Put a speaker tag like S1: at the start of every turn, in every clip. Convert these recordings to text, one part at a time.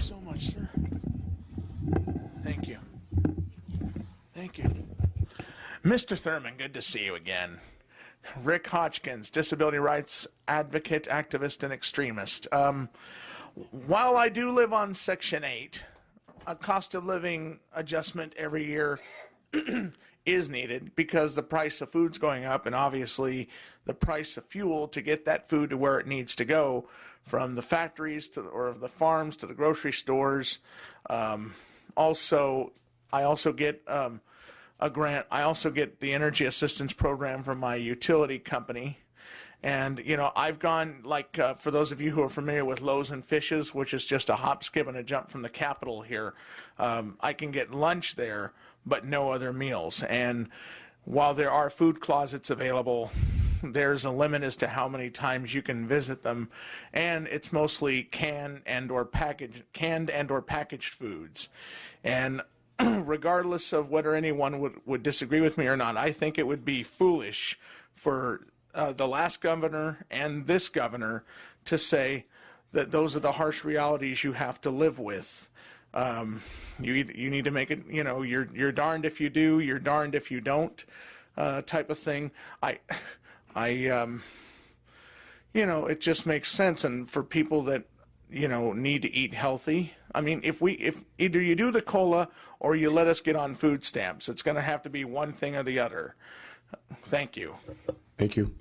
S1: so much, sir. Thank you. Thank you. Mr. Thurman, good to see you again. Rick Hodgkins, disability rights advocate, activist, and extremist. While I do live on Section 8, a cost of living adjustment every year is needed because the price of food's going up, and obviously the price of fuel to get that food to where it needs to go, from the factories to or the farms to the grocery stores. I also get a grant. I also get the energy assistance program from my utility company. And, you know, I've gone, like, for those of you who are familiar with Loaves and Fishes, which is just a hop, skip, and a jump from the Capitol here, I can get lunch there, but no other meals. And while there are food closets available, there's a limit as to how many times you can visit them. And it's mostly canned and or packaged foods. And regardless of whether anyone would disagree with me or not, I think it would be foolish for the last governor and this governor to say that those are the harsh realities you have to live with. You need to make it, you know, you're darned if you do, you're darned if you don't, type of thing. You know, it just makes sense. And for people that, you know, need to eat healthy, I mean, if either you do the COLA or you let us get on food stamps, it's going to have to be one thing or the other. Thank you.
S2: Thank you.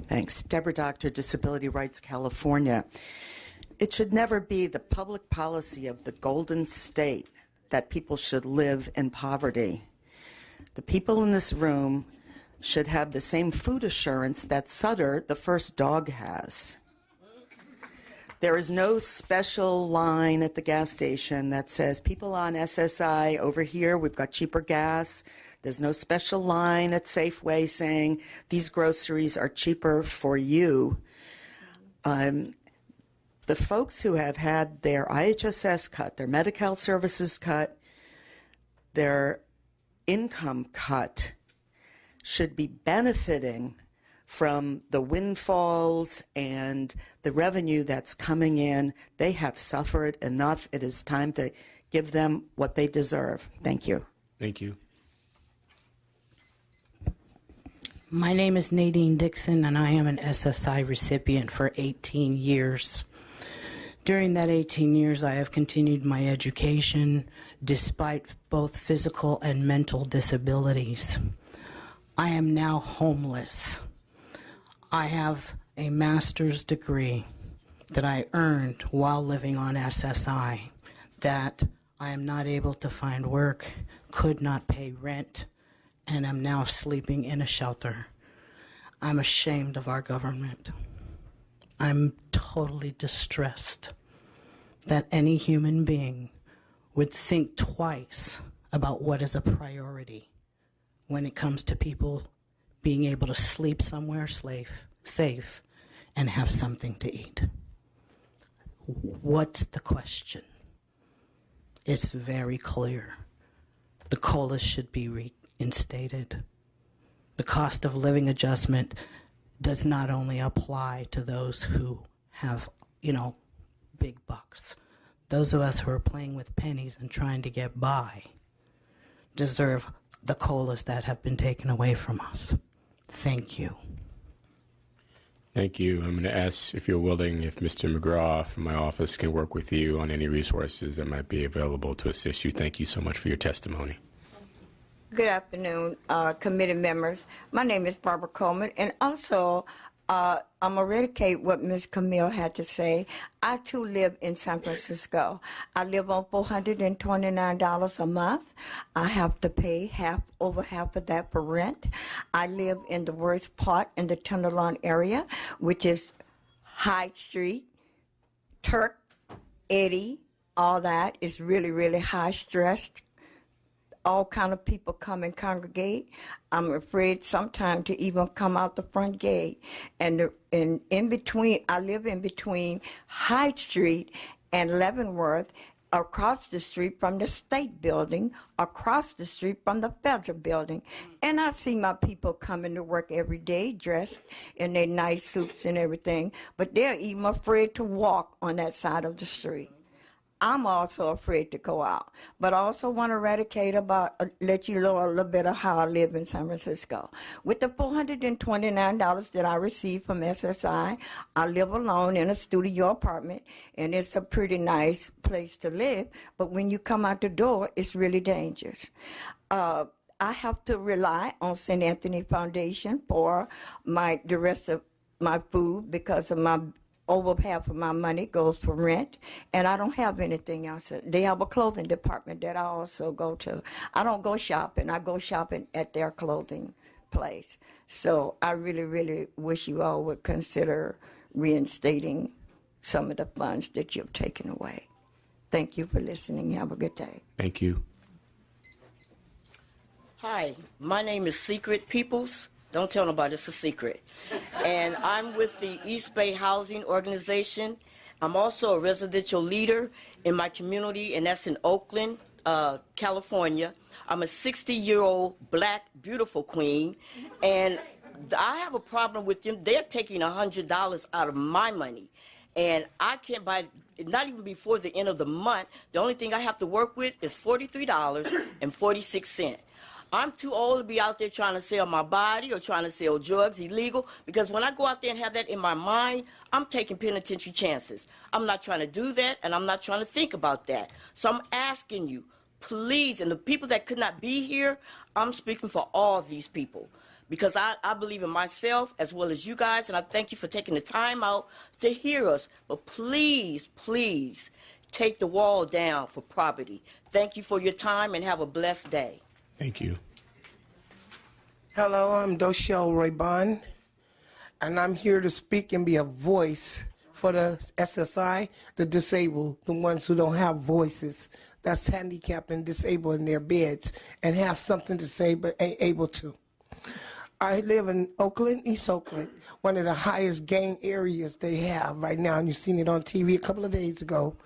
S3: Thanks. Deborah Doctor, Disability Rights California. It should never be the public policy of the Golden State that people should live in poverty. The people in this room should have the same food assurance that Sutter, the first dog, has. There is no special line at the gas station that says, people on SSI over here, we've got cheaper gas. There's no special line at Safeway saying these groceries are cheaper for you. The folks who have had their IHSS cut, their Medi-Cal services cut, their income cut, should be benefiting from the windfalls and the revenue that's coming in. They have suffered enough. It is time to give them what they deserve. Thank you.
S2: Thank you.
S4: My name is Nadine Dixon, and I am an SSI recipient for 18 years. During that 18 years, I have continued my education despite both physical and mental disabilities. I am now homeless. I have a master's degree that I earned while living on SSI, that I am not able to find work, could not pay rent, and am now sleeping in a shelter. I'm ashamed of our government. I'm totally distressed that any human being would think twice about what is a priority when it comes to people being able to sleep somewhere safe and have something to eat. What's the question? It's very clear. The COLA should be reinstated. The cost of living adjustment does not only apply to those who have, you know, big bucks. Those of us who are playing with pennies and trying to get by deserve the COLAs that have been taken away from us. Thank you.
S2: Thank you. I'm going to ask, if you're willing, if Mr. McGraw from my office can work with you on any resources that might be available to assist you. Thank you so much for your testimony.
S5: Good afternoon, committee members. My name is Barbara Coleman, and also I'm going to eradicate what Ms. Camille had to say. I, too, live in San Francisco. I live on $429 a month. I have to pay over half of that for rent. I live in the worst part in the Tenderloin area, which is Hyde Street, Turk, Eddie, all that is really, really high stressed. All kind of people come and congregate. I'm afraid sometimes to even come out the front gate. And in between, I live in between Hyde Street and Leavenworth, across the street from the state building, across the street from the federal building. And I see my people coming to work every day dressed in their nice suits and everything, but they're even afraid to walk on that side of the street. I'm also afraid to go out, but I also want to let you know a little bit of how I live in San Francisco. With the $429 that I receive from SSI, I live alone in a studio apartment, and it's a pretty nice place to live, but when you come out the door, it's really dangerous. I have to rely on St. Anthony Foundation for the rest of my food because of over half of my money goes for rent, and I don't have anything else. They have a clothing department that I also go to. I don't go shopping. I go shopping at their clothing place. So I really, really wish you all would consider reinstating some of the funds that you've taken away. Thank you for listening. Have a good day.
S2: Thank you.
S6: Hi, my name is Secret Peoples. Don't tell nobody, it's a secret. And I'm with the East Bay Housing Organization. I'm also a residential leader in my community, and that's in Oakland, California. I'm a 60-year-old black, beautiful queen, and I have a problem with them. They're taking $100 out of my money, and I can't buy, not even before the end of the month. The only thing I have to work with is $43.46. I'm too old to be out there trying to sell my body or trying to sell drugs illegal, because when I go out there and have that in my mind, I'm taking penitentiary chances. I'm not trying to do that, and I'm not trying to think about that. So I'm asking you, please, and the people that could not be here, I'm speaking for all these people, because I believe in myself as well as you guys, and I thank you for taking the time out to hear us. But please, please, take the wall down for poverty. Thank you for your time, and have a blessed day.
S2: Thank you.
S7: Hello, I'm Doshelle Raybon, and I'm here to speak and be a voice for the SSI, the disabled, the ones who don't have voices, that's handicapped and disabled in their beds and have something to say but ain't able to. I live in Oakland, East Oakland, one of the highest gang areas they have right now, and you've seen it on TV a couple of days ago.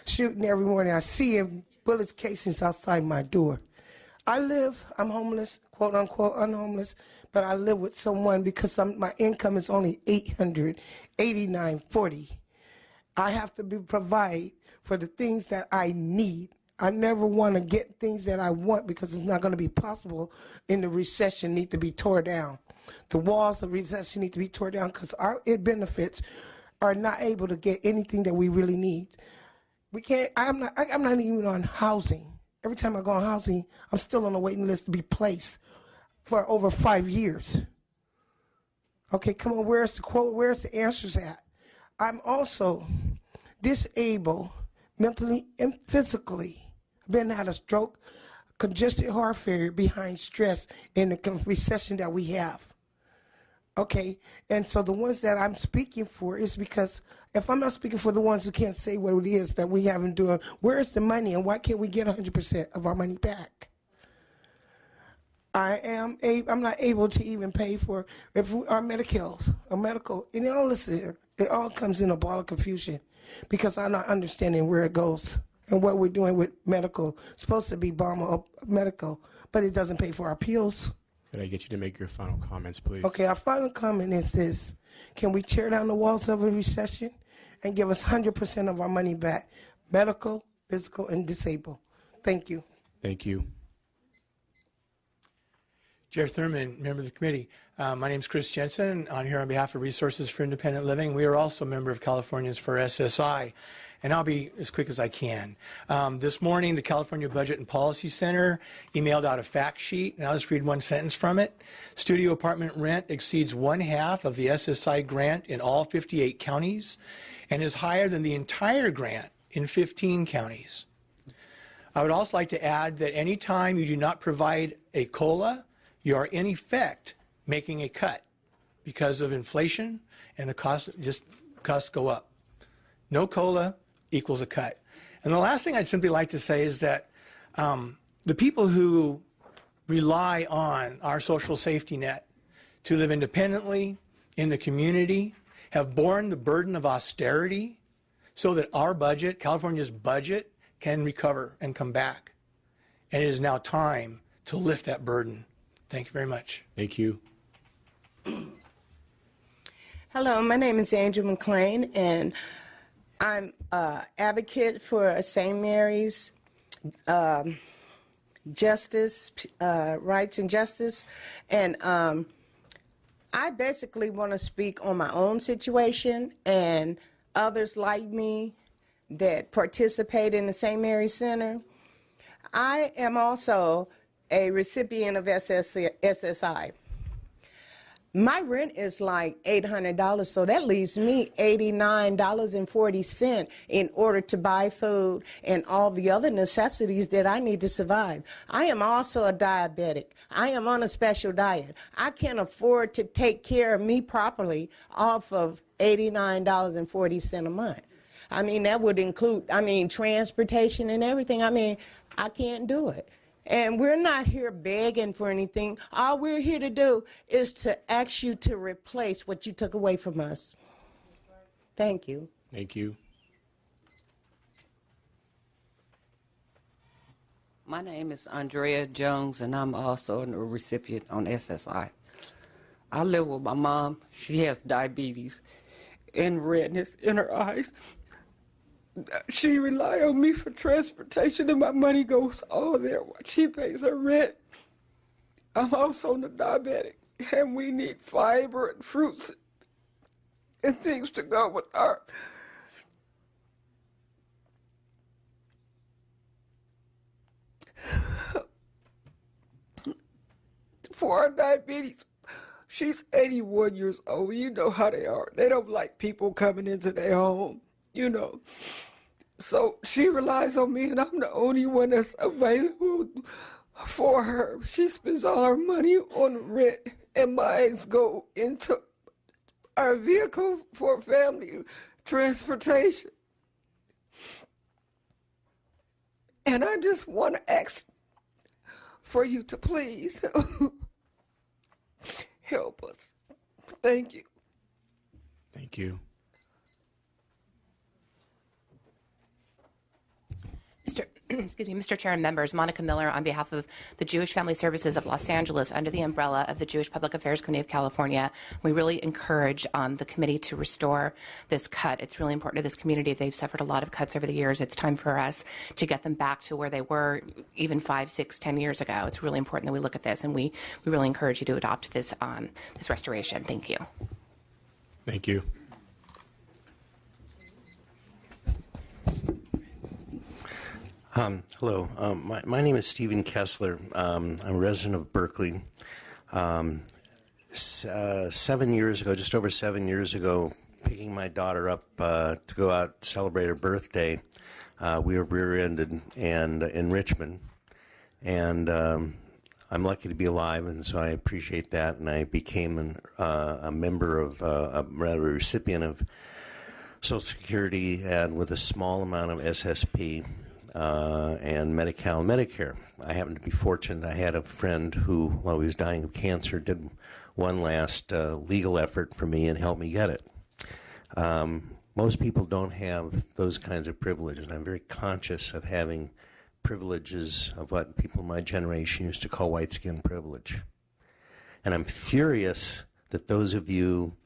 S7: Shooting every morning. I see bullets casings outside my door. I'm homeless, quote unquote unhomeless, but I live with someone because my income is only $889.40. I have to provide for the things that I need. I never want to get things that I want because it's not going to be possible in the recession need to be tore down. The walls of recession need to be tore down because our benefits are not able to get anything that we really need. We can't, I'm not even on housing. Every time I go on housing, I'm still on a waiting list to be placed for over 5 years. Okay, come on, where's the quote? Where's the answers at? I'm also disabled mentally and physically. I've been had a stroke, congested heart failure behind stress in the recession that we have. Okay, and so the ones that I'm speaking for is because if I'm not speaking for the ones who can't say what it is that we haven't doing, where's the money and why can't we get 100% of our money back? I'm not able to even pay for our medicals, our medical, and all this here, it all comes in a ball of confusion because I'm not understanding where it goes and what we're doing with medical. It's supposed to be Obama medical, but it doesn't pay for our pills.
S2: Could I get you to make your final comments, please?
S7: Okay, our final comment is this. Can we tear down the walls of a recession and give us 100% of our money back, medical, physical, and disabled? Thank you.
S2: Thank you.
S8: Chair Thurman, member of the committee. My name is Chris Jensen. I'm here on behalf of Resources for Independent Living. We are also a member of Californians for SSI, and I'll be as quick as I can. This morning, the California Budget and Policy Center emailed out a fact sheet, and I'll just read one sentence from it. Studio apartment rent exceeds 1/2 of the SSI grant in all 58 counties and is higher than the entire grant in 15 counties. I would also like to add that any time you do not provide a COLA, you are in effect making a cut because of inflation and the costs go up. No COLA equals a cut. And the last thing I'd simply like to say is that the people who rely on our social safety net to live independently in the community have borne the burden of austerity so that our budget, California's budget, can recover and come back. And it is now time to lift that burden. Thank you very much.
S2: Thank you.
S9: Hello, my name is Angel McLean, and I'm an advocate for St. Mary's justice, rights and justice. And I basically want to speak on my own situation and others like me that participate in the St. Mary's Center. I am also a recipient of SSI. My rent is like $800, so that leaves me $89.40 in order to buy food and all the other necessities that I need to survive. I am also a diabetic. I am on a special diet. I can't afford to take care of me properly off of $89.40 a month. I mean, that would include, transportation and everything. I can't do it. And we're not here begging for anything. All we're here to do is to ask you to replace what you took away from us. Thank you.
S2: Thank you.
S10: My name is Andrea Jones, and I'm also a recipient on SSI. I live with my mom. She has diabetes and redness in her eyes. She relies on me for transportation, and my money goes all there while she pays her rent. I'm also a diabetic, and we need fiber and fruits and things to go with our for our diabetes. She's 81 years old. You know how they are. They don't like people coming into their home, you know. So she relies on me, and I'm the only one that's available for her. She spends all her money on rent, and mine go into our vehicle for family transportation. And I just want to ask for you to please help us. Thank you.
S2: Thank you.
S11: Mr. Chair and members, Monica Miller on behalf of the Jewish Family Services of Los Angeles under the umbrella of the Jewish Public Affairs Committee of California. We really encourage the committee to restore this cut. It's really important to this community. They've suffered a lot of cuts over the years. It's time for us to get them back to where they were even 5, 6, 10 years ago. It's really important that we look at this, and we really encourage you to adopt this restoration. Thank you.
S2: Thank you.
S12: Hello, my name is Stephen Kessler. I'm a resident of Berkeley. 7 years ago, just over 7 years ago, picking my daughter up to go out and celebrate her birthday, we were rear-ended and in Richmond, and I'm lucky to be alive, and so I appreciate that. And I became a member of, a recipient of Social Security, and with a small amount of SSP. And Medi-Cal and Medicare. I happened to be fortunate. I had a friend who, while he was dying of cancer, did one last legal effort for me and helped me get it. Most people don't have those kinds of privileges, and I'm very conscious of having privileges of what people in my generation used to call white skin privilege. And I'm furious that those of you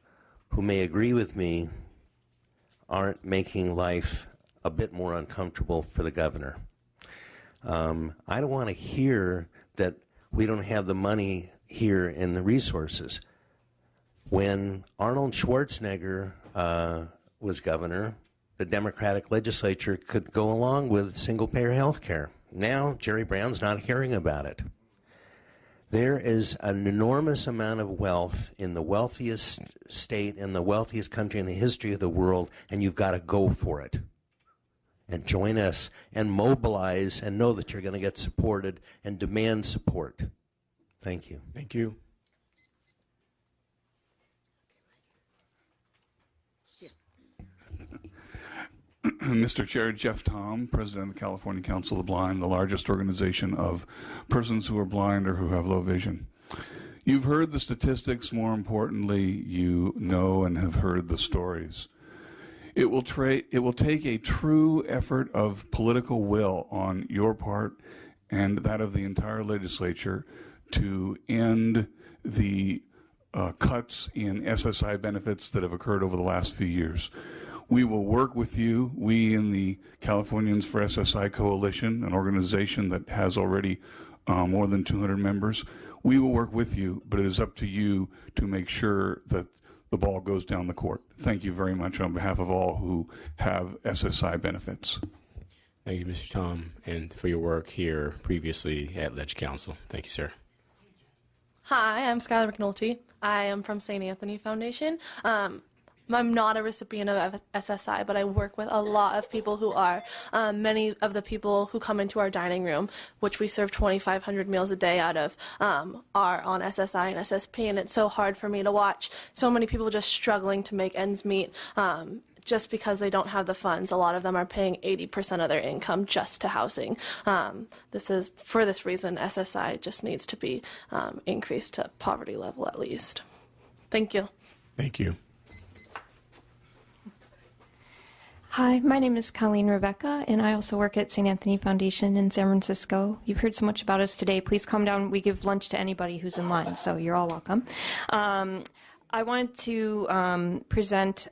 S12: who may agree with me aren't making life a bit more uncomfortable for the governor. I don't want to hear that we don't have the money here in the resources. When Arnold Schwarzenegger was governor, the Democratic legislature could go along with single-payer health care. Now, Jerry Brown's not hearing about it. There is an enormous amount of wealth in the wealthiest state and the wealthiest country in the history of the world, and you've got to go for it. And join us and mobilize and know that you're going to get supported and demand support. Thank you.
S2: Thank you.
S13: Mr. Chair, Jeff Tom, President of the California Council of the Blind, the largest organization of persons who are blind or who have low vision. You've heard the statistics. More importantly, you know and have heard the stories. It will take a true effort of political will on your part and that of the entire legislature to end the cuts in SSI benefits that have occurred over the last few years. We will work with you, we in the Californians for SSI Coalition, an organization that has already more than 200 members. We will work with you, but it is up to you to make sure that the ball goes down the court. Thank you very much on behalf of all who have SSI benefits.
S2: Thank you, Mr. Tom, and for your work here previously at Ledge Council. Thank you, sir.
S14: Hi, I'm Skylar McNulty. I am from St. Anthony Foundation. I'm not a recipient of SSI, but I work with a lot of people who are. Many of the people who come into our dining room, which we serve 2,500 meals a day out of, are on SSI and SSP, and it's so hard for me to watch so many people just struggling to make ends meet just because they don't have the funds. A lot of them are paying 80% of their income just to housing. For this reason, SSI just needs to be increased to poverty level at least. Thank you.
S2: Thank you.
S15: Hi, my name is Colleen Rebecca, and I also work at St. Anthony Foundation in San Francisco. You've heard so much about us today. Please come down. We give lunch to anybody who's in line, so you're all welcome. I wanted to present,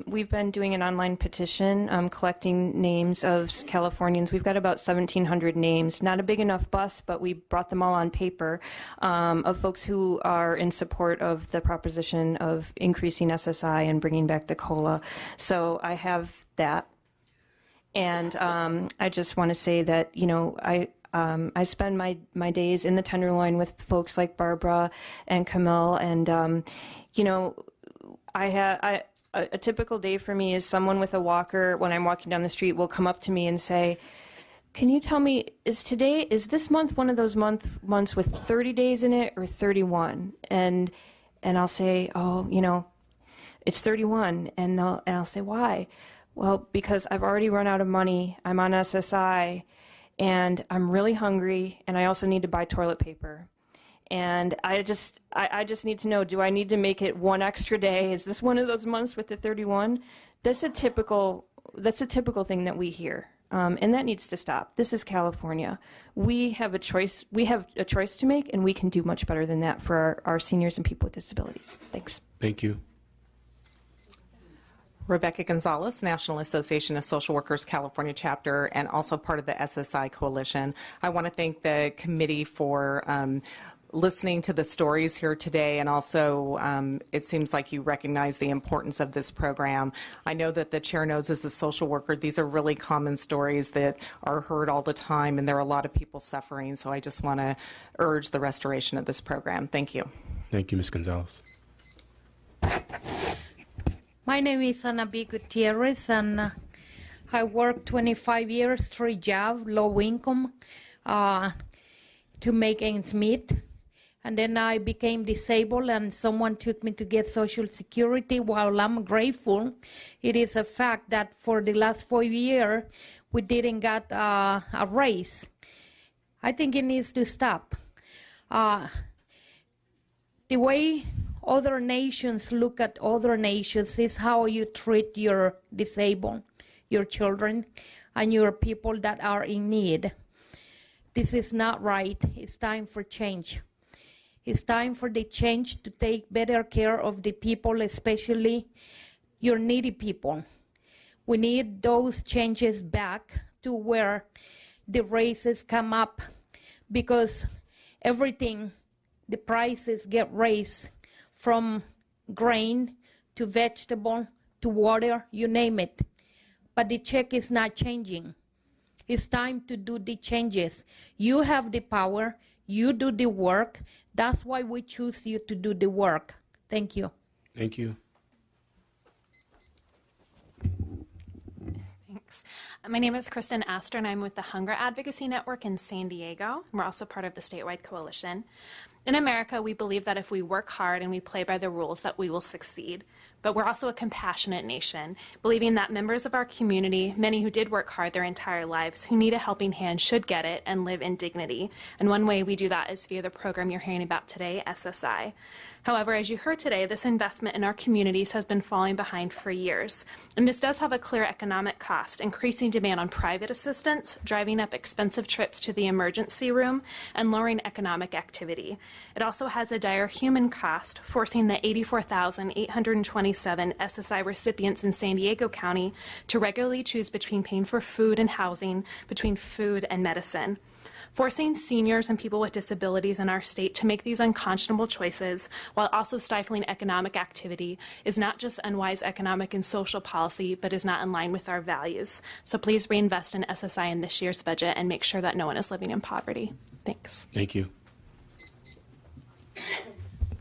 S15: we've been doing an online petition collecting names of Californians. We've got about 1,700 names. Not a big enough bus, but we brought them all on paper of folks who are in support of the proposition of increasing SSI and bringing back the COLA. So I have that. And I just want to say that, you know, I spend my days in the Tenderloin with folks like Barbara and Camille, and you know, a typical day for me is someone with a walker when I'm walking down the street will come up to me and say, "Can you tell me, is this month one of those months with 30 days in it or 31?" And I'll say, "Oh, you know, it's 31," and I'll say, "Why?" "Well, because I've already run out of money. I'm on SSI, and I'm really hungry, and I also need to buy toilet paper. And I just need to know, do I need to make it one extra day? Is this one of those months with the 31? That's a typical thing that we hear, and that needs to stop. This is California. We have a choice. We have a choice to make, and we can do much better than that for our seniors and people with disabilities. Thanks.
S2: Thank you.
S16: Rebecca Gonzalez, National Association of Social Workers, California chapter, and also part of the SSI Coalition. I want to thank the committee for listening to the stories here today, and also it seems like you recognize the importance of this program. I know that the chair knows as a social worker, these are really common stories that are heard all the time, and there are a lot of people suffering, so I just want to urge the restoration of this program. Thank you.
S2: Thank you, Ms. Gonzalez.
S17: My name is Ana B. Gutierrez, and I worked 25 years, 3 jobs, low income, to make ends meet. And then I became disabled, and someone took me to get Social Security. While I'm grateful, it is a fact that for the last 4 years, we didn't get a raise. I think it needs to stop. The way other nations look at other nations is how you treat your disabled, your children, and your people that are in need. This is not right. It's time for change. It's time for the change to take better care of the people, especially your needy people. We need those changes back to where the raises come up, because everything, the prices get raised, from grain to vegetable to water, you name it. But the check is not changing. It's time to do the changes. You have the power. You do the work. That's why we choose you to do the work. Thank you.
S2: Thank you.
S18: Thanks. My name is Kristen Astor, and I'm with the Hunger Advocacy Network in San Diego. We're also part of the statewide coalition. In America, we believe that if we work hard and we play by the rules, that we will succeed. But we're also a compassionate nation, believing that members of our community, many who did work hard their entire lives, who need a helping hand should get it and live in dignity. And one way we do that is via the program you're hearing about today, SSI. However, as you heard today, this investment in our communities has been falling behind for years. And this does have a clear economic cost, increasing demand on private assistance, driving up expensive trips to the emergency room, and lowering economic activity. It also has a dire human cost, forcing the 84,827 SSI recipients in San Diego County to regularly choose between paying for food and housing, between food and medicine. Forcing seniors and people with disabilities in our state to make these unconscionable choices while also stifling economic activity is not just unwise economic and social policy, but is not in line with our values. So please reinvest in SSI in this year's budget and make sure that no one is living in poverty. Thanks.
S2: Thank you.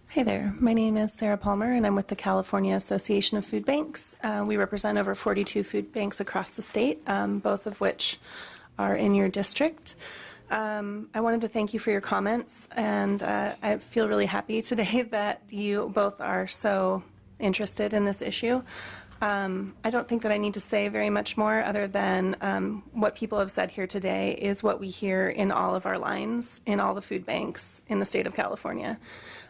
S19: Hey there, my name is Sarah Palmer and I'm with the California Association of Food Banks. We represent over 42 food banks across the state, both of which are in your district. I wanted to thank you for your comments, and I feel really happy today that you both are so interested in this issue. I don't think that I need to say very much more other than what people have said here today is what we hear in all of our lines, in all the food banks in the state of California.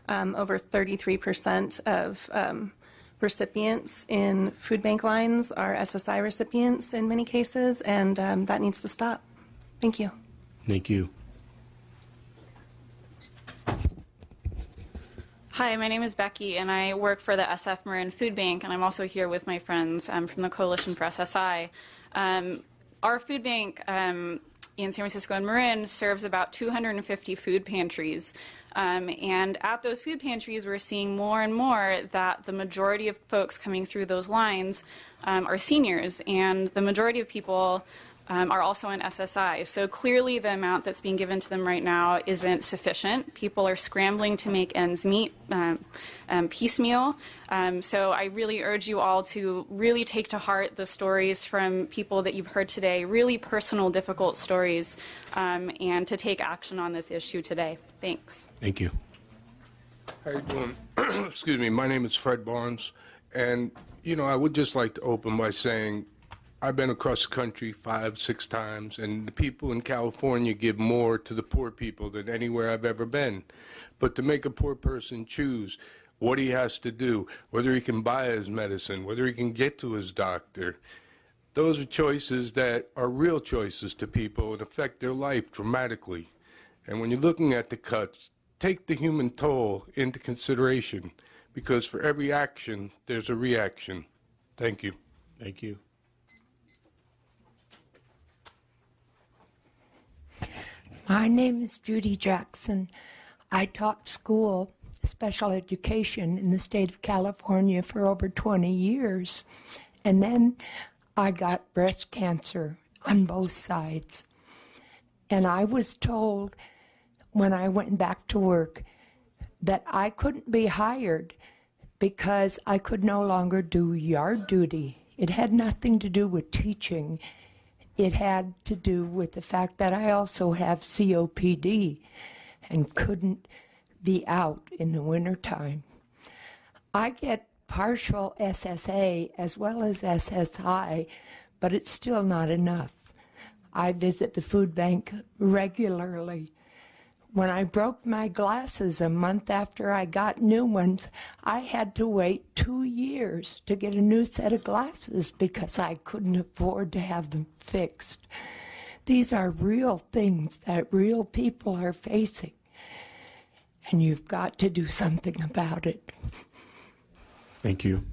S19: Over 33% of recipients in food bank lines are SSI recipients in many cases, and that needs to stop. Thank you.
S2: Thank you.
S20: Hi, my name is Becky, and I work for the SF Marin Food Bank, and I'm also here with my friends from the Coalition for SSI. Our food bank in San Francisco and Marin serves about 250 food pantries. And at those food pantries, we're seeing more and more that the majority of folks coming through those lines are seniors, and the majority of people are also in SSI. So clearly the amount that's being given to them right now isn't sufficient. People are scrambling to make ends meet piecemeal. So I really urge you all to really take to heart the stories from people that you've heard today, really personal, difficult stories, and to take action on this issue today. Thanks.
S2: Thank you.
S21: How you doing? Excuse me. My name is Fred Barnes, and I would just like to open by saying I've been across the country 5-6 times, and the people in California give more to the poor people than anywhere I've ever been. But to make a poor person choose what he has to do, whether he can buy his medicine, whether he can get to his doctor, those are choices that are real choices to people and affect their life dramatically. And when you're looking at the cuts, take the human toll into consideration, because for every action, there's a reaction. Thank you.
S2: Thank you.
S22: My name is Judy Jackson. I taught school, special education in the state of California for over 20 years. And then I got breast cancer on both sides. And I was told when I went back to work that I couldn't be hired because I could no longer do yard duty. It had nothing to do with teaching. It had to do with the fact that I also have COPD and couldn't be out in the wintertime. I get partial SSA as well as SSI, but it's still not enough. I visit the food bank regularly. When I broke my glasses a month after I got new ones, I had to wait 2 years to get a new set of glasses because I couldn't afford to have them fixed. These are real things that real people are facing, and you've got to do something about it.
S2: Thank you.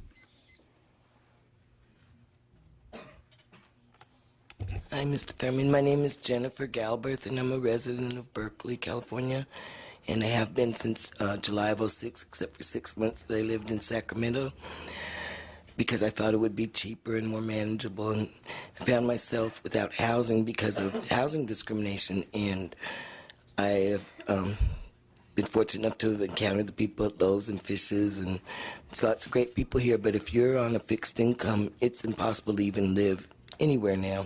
S23: Hi, Mr. Thurman. My name is Jennifer Galbraith, and I'm a resident of Berkeley, California. And I have been since July of '06, except for 6 months that I lived in Sacramento, because I thought it would be cheaper and more manageable. And I found myself without housing because of housing discrimination. And I have been fortunate enough to have encountered the people at Loaves and Fishes, and there's lots of great people here. But if you're on a fixed income, it's impossible to even live anywhere now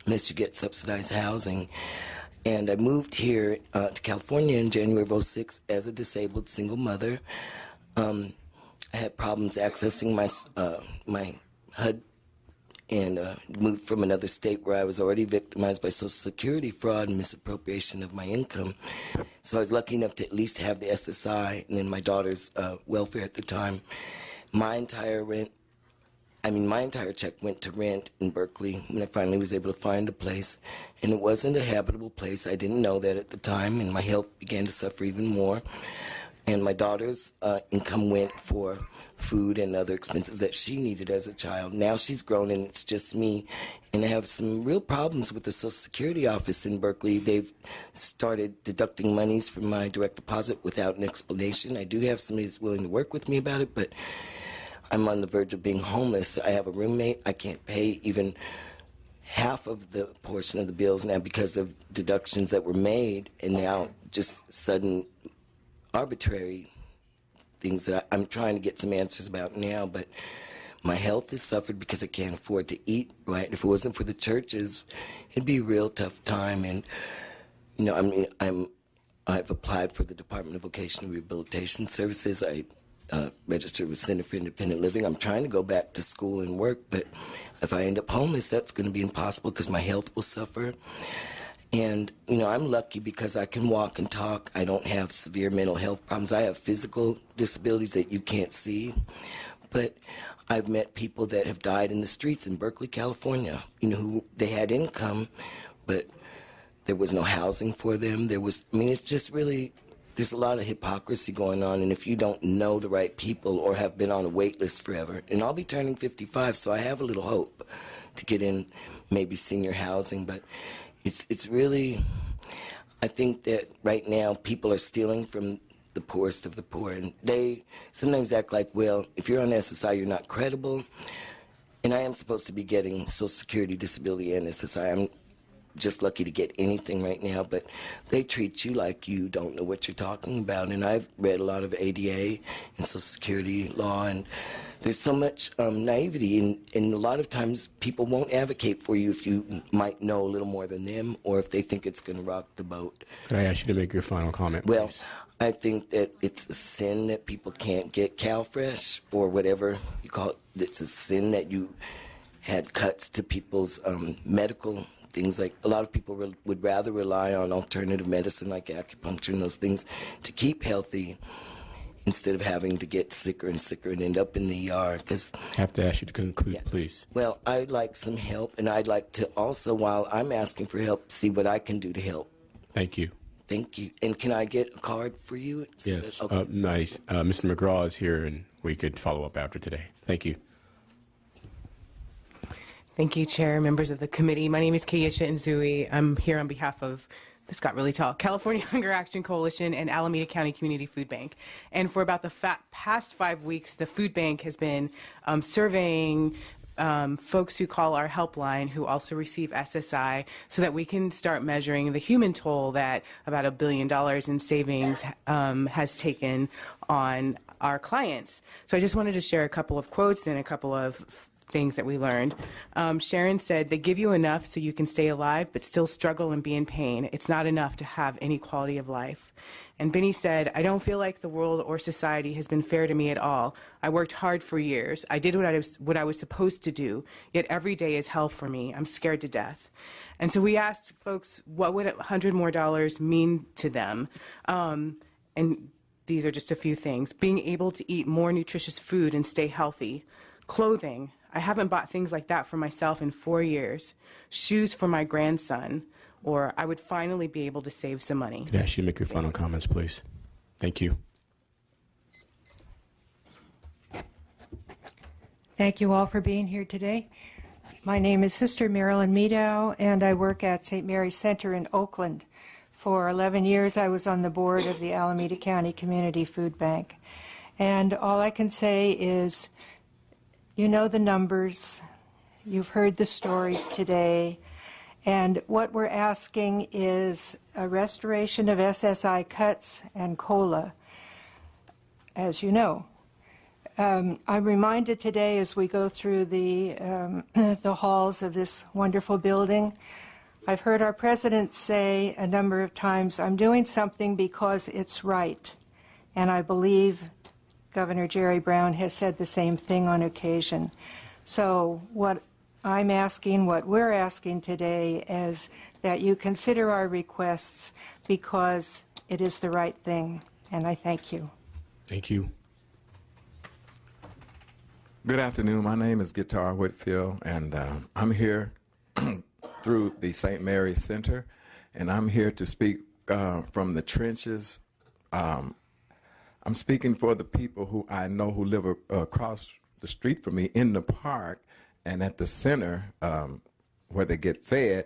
S23: unless you get subsidized housing. And I moved here to California in January of '06 as a disabled single mother. I had problems accessing my HUD and moved from another state where I was already victimized by Social Security fraud and misappropriation of my income. So I was lucky enough to at least have the SSI and then my daughter's welfare at the time. My entire check went to rent in Berkeley when I finally was able to find a place. And it wasn't a habitable place. I didn't know that at the time, and my health began to suffer even more. And my daughter's income went for food and other expenses that she needed as a child. Now she's grown and it's just me. And I have some real problems with the Social Security office in Berkeley. They've started deducting monies from my direct deposit without an explanation. I do have somebody that's willing to work with me about it, but I'm on the verge of being homeless. I have a roommate. I can't pay even half of the portion of the bills now because of deductions that were made, and now just sudden arbitrary things that I'm trying to get some answers about now. But my health has suffered because I can't afford to eat right. If it wasn't for the churches, it'd be a real tough time. And you know, I've applied for the Department of Vocational Rehabilitation Services. I registered with Center for Independent Living. I'm trying to go back to school and work, but if I end up homeless, that's going to be impossible because my health will suffer. And, you know, I'm lucky because I can walk and talk. I don't have severe mental health problems. I have physical disabilities that you can't see. But I've met people that have died in the streets in Berkeley, California, you know, who they had income, but there was no housing for them. It's just really, there's a lot of hypocrisy going on, and if you don't know the right people or have been on a wait list forever, and I'll be turning 55, so I have a little hope to get in maybe senior housing, but it's really, I think that right now people are stealing from the poorest of the poor, and they sometimes act like, well, if you're on SSI, you're not credible, and I am supposed to be getting Social Security, Disability, and SSI. I'm just lucky to get anything right now, but they treat you like you don't know what you're talking about. And I've read a lot of ADA and Social Security law, and there's so much naivety, and a lot of times people won't advocate for you if you might know a little more than them or if they think it's going to rock the boat.
S2: Could I ask you to make your final comment,
S23: Well,
S2: please?
S23: I think that it's a sin that people can't get CalFresh or whatever you call it. It's a sin that you had cuts to people's medical things. Like a lot of people would rather rely on alternative medicine like acupuncture and those things to keep healthy instead of having to get sicker and sicker and end up in the ER. Cause,
S2: I have to ask you to conclude, please.
S23: Well, I'd like some help, and I'd like to also, while I'm asking for help, see what I can do to help.
S2: Thank you.
S23: Thank you. And can I get a card for you?
S2: Yes.
S23: Okay.
S2: Nice. Mr. McGraw is here, and we could follow up after today. Thank you.
S1: Thank you, Chair, members of the committee. My name is Kiyesha Nzui. I'm here on behalf of, this got really tall, California Hunger Action Coalition and Alameda County Community Food Bank. And for about the past 5 weeks, the food bank has been surveying folks who call our helpline who also receive SSI so that we can start measuring the human toll that about $1 billion in savings has taken on our clients. So I just wanted to share a couple of quotes and a couple of things that we learned. Sharon said, they give you enough so you can stay alive but still struggle and be in pain. It's not enough to have any quality of life. And Benny said, I don't feel like the world or society has been fair to me at all. I worked hard for years. I did what I was supposed to do, yet every day is hell for me. I'm scared to death. And so we asked folks, what would $100 more mean to them? And these are just a few things. Being able to eat more nutritious food and stay healthy. Clothing. I haven't bought things like that for myself in 4 years. Shoes for my grandson. Or I would finally be able to save some money.
S2: Could I ask you to make your final comments, please? Thank you.
S3: Thank you all for being here today. My name is Sister Marilyn Meadow, and I work at St. Mary's Center in Oakland. For 11 years, I was on the board of the Alameda County Community Food Bank. And all I can say is, you know the numbers, you've heard the stories today, and what we're asking is a restoration of SSI cuts and COLA, as you know. I'm reminded today as we go through the halls of this wonderful building I've heard our president say a number of times, I'm doing something because it's right. And I believe Governor Jerry Brown has said the same thing on occasion. So what I'm asking, what we're asking today, is that you consider our requests because it is the right thing. And I thank you.
S2: Thank you.
S4: Good afternoon. My name is Guitar Whitfield, and I'm here through the St. Mary's Center, and I'm here to speak from the trenches. I'm speaking for the people who I know who live across the street from me in the park and at the center where they get fed.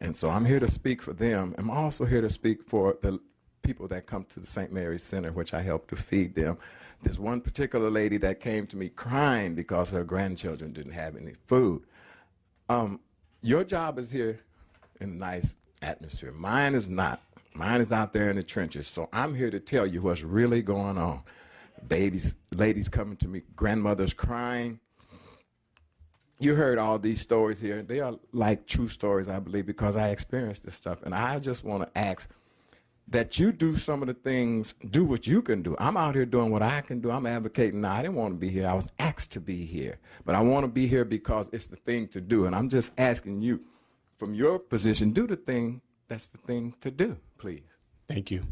S4: And so I'm here to speak for them. I'm also here to speak for the people that come to the St. Mary's Center, which I help to feed them. There's one particular lady that came to me crying because her grandchildren didn't have any food. Your job is here in a nice atmosphere. Mine is not. Mine is out there in the trenches. So I'm here to tell you what's really going on. Babies, ladies coming to me, grandmothers crying. You heard all these stories here. They are like true stories, I believe, because I experienced this stuff. And I just want to ask that you do some of the things, do what you can do. I'm out here doing what I can do. I'm advocating now. I didn't want to be here. I was asked to be here. But I want to be here because it's the thing to do. And I'm just asking you, from your position, do the thing that's the thing to do, please.
S2: Thank you.